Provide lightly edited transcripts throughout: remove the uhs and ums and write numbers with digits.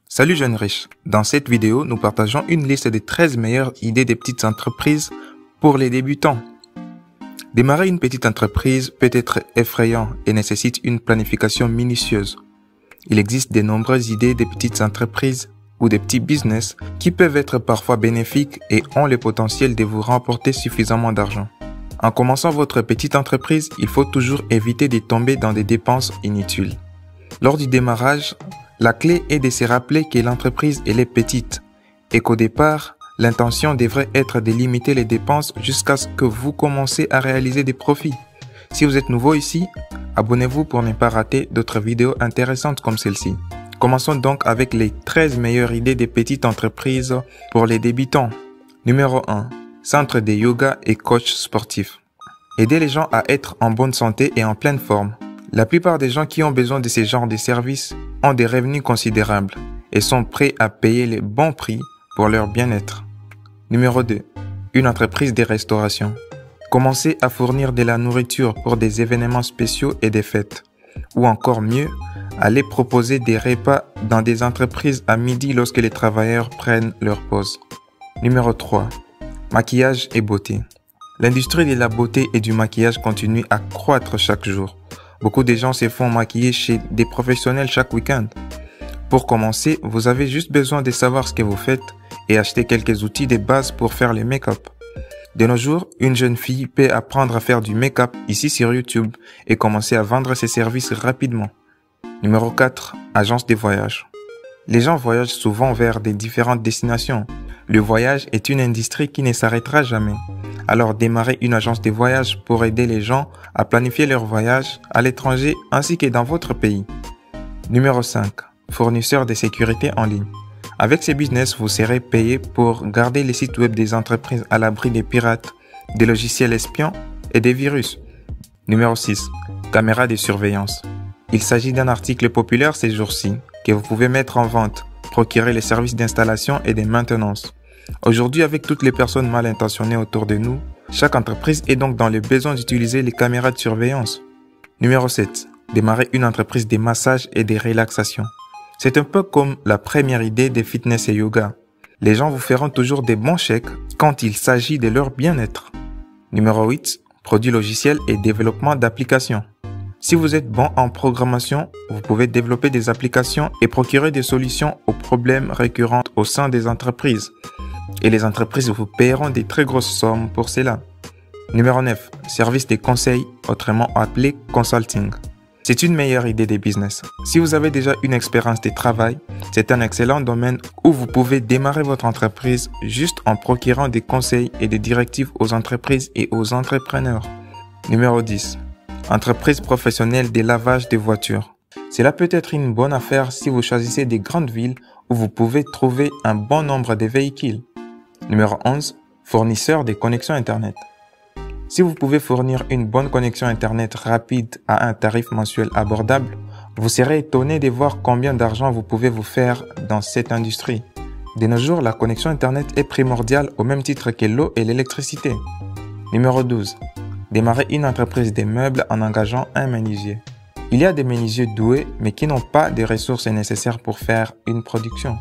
Salut jeunes riches, dans cette vidéo, nous partageons une liste des 13 meilleures idées des petites entreprises pour les débutants. Démarrer une petite entreprise peut être effrayant et nécessite une planification minutieuse. Il existe de nombreuses idées des petites entreprises ou des petits business qui peuvent être parfois bénéfiques et ont le potentiel de vous rapporter suffisamment d'argent. En commençant votre petite entreprise, il faut toujours éviter de tomber dans des dépenses inutiles. Lors du démarrage, la clé est de se rappeler que l'entreprise elle est petite et qu'au départ, l'intention devrait être de limiter les dépenses jusqu'à ce que vous commencez à réaliser des profits. Si vous êtes nouveau ici, abonnez-vous pour ne pas rater d'autres vidéos intéressantes comme celle-ci. Commençons donc avec les 13 meilleures idées des petites entreprises pour les débutants. Numéro 1. Centre de yoga et coach sportif. Aider les gens à être en bonne santé et en pleine forme. La plupart des gens qui ont besoin de ce genre de services ont des revenus considérables et sont prêts à payer les bons prix pour leur bien-être. Numéro 2. Une entreprise de restauration. Commencez à fournir de la nourriture pour des événements spéciaux et des fêtes. Ou encore mieux, allez proposer des repas dans des entreprises à midi lorsque les travailleurs prennent leur pause. Numéro 3. Maquillage et beauté. L'industrie de la beauté et du maquillage continue à croître chaque jour. Beaucoup de gens se font maquiller chez des professionnels chaque week-end. Pour commencer, vous avez juste besoin de savoir ce que vous faites et acheter quelques outils de base pour faire le make-up. De nos jours, une jeune fille peut apprendre à faire du make-up ici sur YouTube et commencer à vendre ses services rapidement. Numéro 4. Agence de voyage. Les gens voyagent souvent vers des différentes destinations. Le voyage est une industrie qui ne s'arrêtera jamais. Alors démarrez une agence de voyage pour aider les gens à planifier leur voyage à l'étranger ainsi que dans votre pays. Numéro 5. Fournisseur de sécurité en ligne. Avec ces business, vous serez payé pour garder les sites web des entreprises à l'abri des pirates, des logiciels espions et des virus. Numéro 6. Caméra de surveillance. Il s'agit d'un article populaire ces jours-ci que vous pouvez mettre en vente, procurer les services d'installation et de maintenance. Aujourd'hui, avec toutes les personnes mal intentionnées autour de nous, chaque entreprise est donc dans le besoin d'utiliser les caméras de surveillance. Numéro 7. Démarrer une entreprise de massage et de relaxation. C'est un peu comme la première idée des fitness et yoga. Les gens vous feront toujours des bons chèques quand il s'agit de leur bien-être. Numéro 8. Produits logiciels et développement d'applications. Si vous êtes bon en programmation, vous pouvez développer des applications et procurer des solutions aux problèmes récurrents au sein des entreprises. Et les entreprises vous paieront des très grosses sommes pour cela. Numéro 9. Service de conseil, autrement appelé consulting. C'est une meilleure idée de business. Si vous avez déjà une expérience de travail, c'est un excellent domaine où vous pouvez démarrer votre entreprise juste en procurant des conseils et des directives aux entreprises et aux entrepreneurs. Numéro 10. Entreprise professionnelle de lavage de voitures. Cela peut être une bonne affaire si vous choisissez des grandes villes où vous pouvez trouver un bon nombre de véhicules. Numéro 11. Fournisseur de connexions Internet. Si vous pouvez fournir une bonne connexion Internet rapide à un tarif mensuel abordable, vous serez étonné de voir combien d'argent vous pouvez vous faire dans cette industrie. De nos jours, la connexion Internet est primordiale au même titre que l'eau et l'électricité. Numéro 12. Démarrer une entreprise de meubles en engageant un menuisier. Il y a des menuisiers doués mais qui n'ont pas les ressources nécessaires pour faire une production.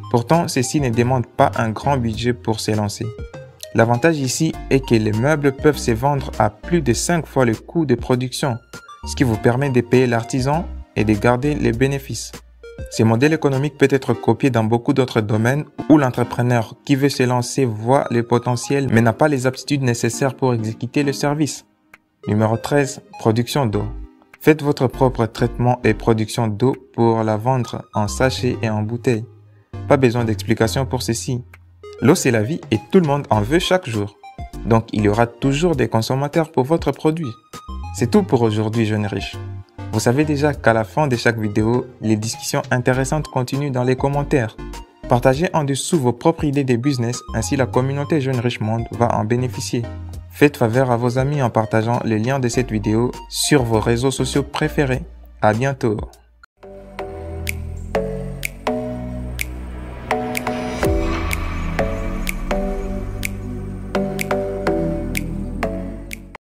Pourtant, ceux-ci ne demandent pas un grand budget pour se lancer. L'avantage ici est que les meubles peuvent se vendre à plus de 5 fois le coût de production, ce qui vous permet de payer l'artisan et de garder les bénéfices. Ce modèle économique peut être copié dans beaucoup d'autres domaines où l'entrepreneur qui veut se lancer voit le potentiel mais n'a pas les aptitudes nécessaires pour exécuter le service. Numéro 13. Production d'eau. Faites votre propre traitement et production d'eau pour la vendre en sachet et en bouteille. Pas besoin d'explication pour ceci. L'eau c'est la vie et tout le monde en veut chaque jour. Donc il y aura toujours des consommateurs pour votre produit. C'est tout pour aujourd'hui, jeunes riches. Vous savez déjà qu'à la fin de chaque vidéo, les discussions intéressantes continuent dans les commentaires. Partagez en dessous vos propres idées de business, ainsi la communauté Jeunes Riches Monde va en bénéficier. Faites faveur à vos amis en partageant les liens de cette vidéo sur vos réseaux sociaux préférés. À bientôt.